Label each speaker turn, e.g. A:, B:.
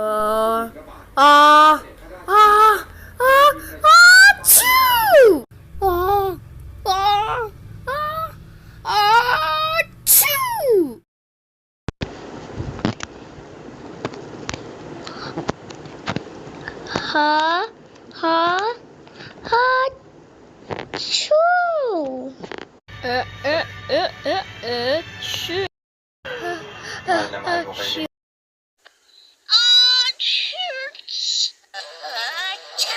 A: Achoo! Achoo! Ha, ha, achoo! Achoo!
B: Mahal na mahal ko kayo.